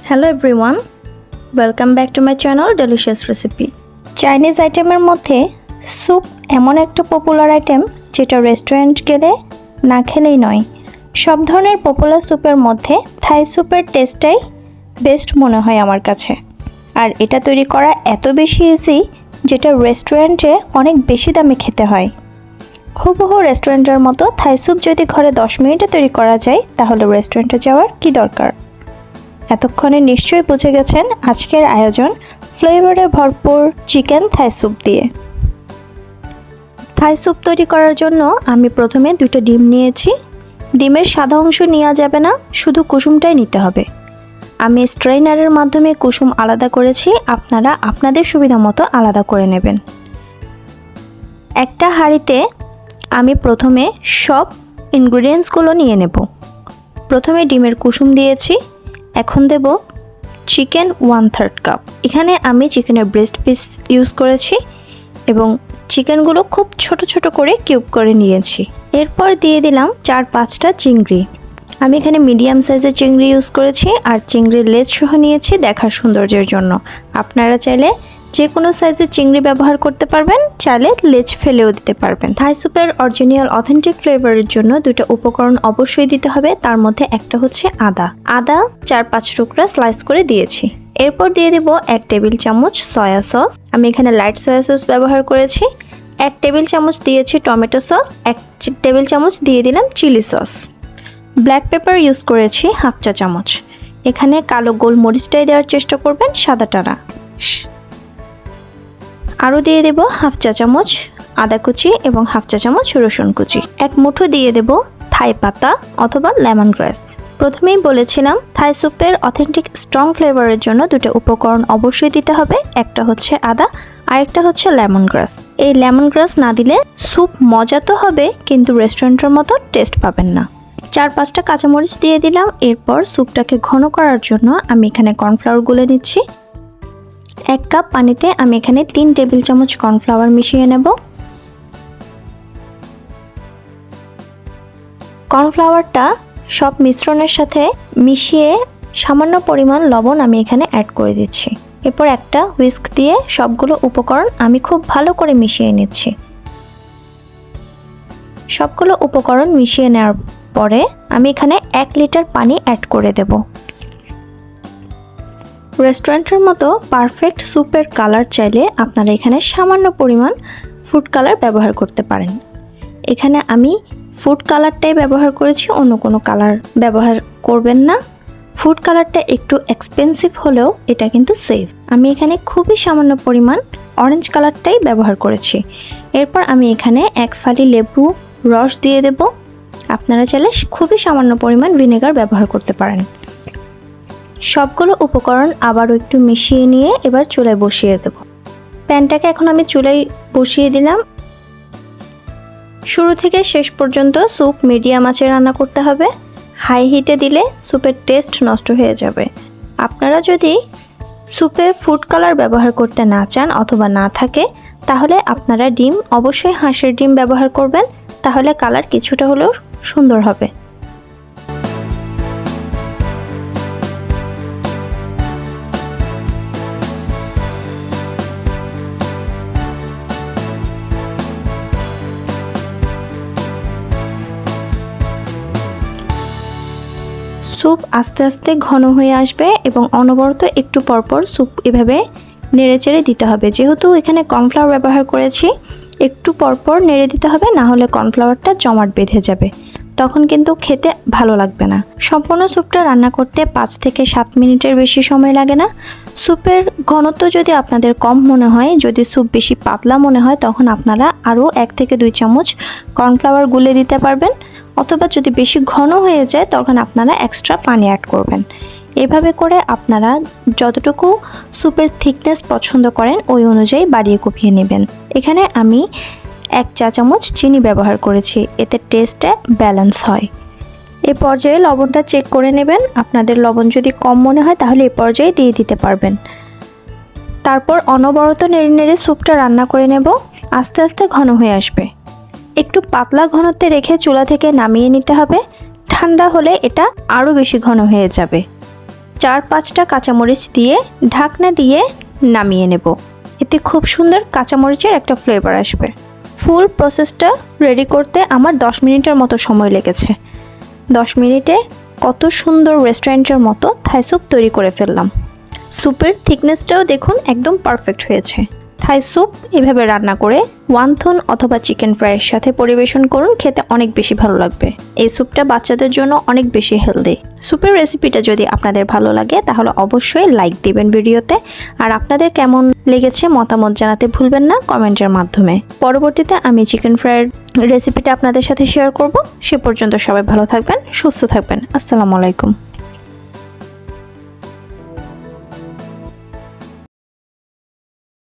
Hello everyone, welcome back to my channel Delicious Recipe. Chinese আইটেমের মধ্যে soup এমন একটা পপুলার আইটেম যেটা রেস্টুরেন্ট গেলে না খেলেই নয়। সব ধরনের পপুলার স্যুপের মধ্যে থাই স্যুপের টেস্টটাই বেস্ট মনে হয় আমার কাছে। আর এটা তৈরি করা এত বেশি ইজি যেটা রেস্টুরেন্টে অনেক বেশি দামে খেতে হয়। হুবহু রেস্টুরেন্টের মতো থাই স্যুপ যদি ঘরে 10 মিনিটে তৈরি করা যায় তাহলে রেস্টুরেন্টে যাওয়ার কি দরকার। এতক্ষণে নিশ্চয়ই বুঝে গেছেন আজকের আয়োজন ফ্লেভারে ভরপুর চিকেন থাই স্যুপ দিয়ে। থাই স্যুপ তৈরি করার জন্য আমি প্রথমে 2টা ডিম নিয়েছি। ডিমের সাদা অংশ নেওয়া যাবে না, শুধু কুসুমটাই নিতে হবে। আমি স্ট্রেইনারের মাধ্যমে কুসুম আলাদা করেছি, আপনারা আপনাদের সুবিধা মতো আলাদা করে নেবেন। একটা হাঁড়িতে আমি প্রথমে সব ইনগ্রিডিয়েন্টসগুলো নিয়ে নেব। প্রথমে ডিমের কুসুম দিয়েছি, এখন দেব চিকেন 1/3 কাপ। এখানে আমি চিকেনের ব্রেস্ট পিস ইউজ করেছি এবং চিকেনগুলো খুব ছোট ছোট করে কিউব করে নিয়েছি। এরপর দিয়ে দিলাম 4-5টা চিংড়ি। আমি এখানে মিডিয়াম সাইজের চিংড়ি ইউজ করেছি আর চিংড়ির লেজ সহ নিয়েছি দেখার সৌন্দর্যের জন্য। আপনারা চাইলে যে কোনো সাইজের চিংড়ি ব্যবহার করতে পারবেন, চাইলে লেজ ফেলেও দিতে পারবেন। থাই স্যুপের অরিজিনাল অথেন্টিক ফ্লেভারের জন্য 2টা উপকরণ অবশ্যই দিতে হবে, তার মধ্যে একটা হচ্ছে আদা 4-5 টুকরা স্লাইস করে দিয়েছি। এরপর দিয়ে দেব 1 টেবিল চামচ সয়া সস। আমি এখানে লাইট সয়া সস ব্যবহার করেছি। 1 টেবিল চামচ দিয়েছি টমেটো সস, 1 টেবিল চামচ দিয়ে দিলাম chilli sauce. Black pepper use করেছি 1/2 চা চামচ। এখানে কালো গোলমরিচটাই দেওয়ার চেষ্টা করবেন, সাদাটা না। আরও দিয়ে দেব 1/2 চা চামচ আদা কুচি এবং 1/2 চা চামচ রসুন কুচি। 1 মুঠো দিয়ে দেব থাই পাতা অথবা লেমন গ্রাস। প্রথমেই বলেছিলাম থাই স্যুপের অথেন্টিক স্ট্রং ফ্লেভারের জন্য 2টা উপকরণ অবশ্যই দিতে হবে, একটা হচ্ছে আদা আর একটা হচ্ছে লেমন গ্রাস। এই লেমন গ্রাস না দিলে স্যুপ মজা তো হবে কিন্তু রেস্টুরেন্টের মতো টেস্ট পাবেন না। 4-5টা কাঁচামরিচ দিয়ে দিলাম। এরপর স্যুপটাকে ঘন করার জন্য আমি এখানে কর্নফ্লাওয়ার গুলে নিচ্ছি। 1 কাপ পানিতে আমি এখানে 3 টেবিল চামচ কর্নফ্লাওয়ার মিশিয়ে নেব। কর্নফ্লাওয়ারটা সব মিশ্রণের সাথে মিশিয়ে সামান্য পরিমাণ লবণ আমি এখানে অ্যাড করে দিচ্ছি। এরপর একটা হুইস্ক দিয়ে সবগুলো উপকরণ আমি খুব ভালো করে মিশিয়ে নিচ্ছি। সবগুলো উপকরণ মিশিয়ে নেওয়ার পরে আমি এখানে 1 লিটার পানি অ্যাড করে দেব। রেস্টুরেন্টের মতো পারফেক্ট স্যুপের কালার চাইলে আপনারা এখানে সামান্য পরিমাণ ফুড কালার ব্যবহার করতে পারেন। এখানে আমি ফুড কালারটাই ব্যবহার করেছি, অন্য কোনো কালার ব্যবহার করবেন না। ফুড কালারটা একটু এক্সপেন্সিভ হলেও এটা কিন্তু সেফ। আমি এখানে খুবই সামান্য পরিমাণ অরেঞ্জ কালারটাই ব্যবহার করেছি। এরপর আমি এখানে 1 ফালি লেবু রস দিয়ে দেব। আপনারা চাইলে খুবই সামান্য পরিমাণ ভিনেগার ব্যবহার করতে পারেন। সবগুলো উপকরণ আবারও একটু মিশিয়ে নিয়ে এবার চুলায় বসিয়ে দেব। প্যানটাকে এখন আমি চুলায় বসিয়ে দিলাম। শুরু থেকে শেষ পর্যন্ত স্যুপ মিডিয়াম আঁচে রান্না করতে হবে। হাই হিটে দিলে স্যুপের টেস্ট নষ্ট হয়ে যাবে। আপনারা যদি স্যুপে ফুড কালার ব্যবহার করতে না চান অথবা না থাকে তাহলে আপনারা ডিম অবশ্যই হাঁসের ডিম ব্যবহার করবেন, তাহলে কালার কিছুটা হলেও সুন্দর হবে। স্যুপ আস্তে আস্তে ঘন হয়ে আসবে এবং অনবরত একটু পরপর স্যুপ এভাবে নেড়েচেড়ে দিতে হবে। যেহেতু এখানে কর্নফ্লাওয়ার ব্যবহার করেছি, একটু পরপর নেড়ে দিতে হবে, না হলে কর্নফ্লাওয়ারটা জমাট বেঁধে যাবে, তখন কিন্তু খেতে ভালো লাগবে না। সম্পূর্ণ স্যুপটা রান্না করতে 5 থেকে 7 মিনিটের বেশি সময় লাগে না। স্যুপের ঘনত্ব যদি আপনাদের কম মনে হয়, যদি স্যুপ বেশি পাতলা মনে হয়, তখন আপনারা আরও 1 থেকে 2 চামচ কর্নফ্লাওয়ার গুলে দিতে পারবেন, অথবা যদি বেশি ঘন হয়ে যায় তখন আপনারা এক্সট্রা পানি অ্যাড করবেন। এভাবে করে আপনারা যতটুকু স্যুপের থিকনেস পছন্দ করেন ওই অনুযায়ী বাড়িয়ে কমিয়ে নেবেন। এখানে আমি 1 চা চামচ চিনি ব্যবহার করেছি, এতে টেস্টটা ব্যালেন্স হয়। এই পর্যায়ে লবণটা চেক করে নেবেন। আপনাদের লবণ যদি কম মনে হয় তাহলে এই পর্যায়ে দিয়ে দিতে পারবেন। তারপর অনবরত নেড়ে নেড়ে স্যুপটা রান্না করে নেব। আস্তে আস্তে ঘন হয়ে আসবে। একটু পাতলা ঘনত্বে রেখে চুলা থেকে নামিয়ে নিতে হবে। ঠান্ডা হলে এটা আরও বেশি ঘন হয়ে যাবে। 4-5টা কাঁচামরিচ দিয়ে ঢাকনা দিয়ে নামিয়ে নেব। এতে খুব সুন্দর কাঁচামরিচের একটা ফ্লেভার আসবে। ফুল প্রসেসটা রেডি করতে আমার 10 মিনিটের মতো সময় লেগেছে। 10 মিনিটে কত সুন্দর রেস্টুরেন্টের মতো থাই স্যুপ তৈরি করে ফেললাম। স্যুপের থিকনেসটাও দেখুন একদম পারফেক্ট হয়েছে। থাই স্যুপ এভাবে রান্না করে ওয়ান্থন অথবা চিকেন ফ্রাইয়ের সাথে পরিবেশন করুন, খেতে অনেক বেশি ভালো লাগবে। এই স্যুপটা বাচ্চাদের জন্য অনেক বেশি হেলদি। স্যুপের রেসিপিটা যদি আপনাদের ভালো লাগে তাহলে অবশ্যই লাইক দিবেন ভিডিওতে, আর আপনাদের কেমন লেগেছে মতামত জানাতে ভুলবেন না কমেন্টের মাধ্যমে। পরবর্তীতে আমি চিকেন ফ্রাইয়ের রেসিপিটা আপনাদের সাথে শেয়ার করব। সে পর্যন্ত সবাই ভালো থাকবেন, সুস্থ থাকবেন। আসসালামু আলাইকুম।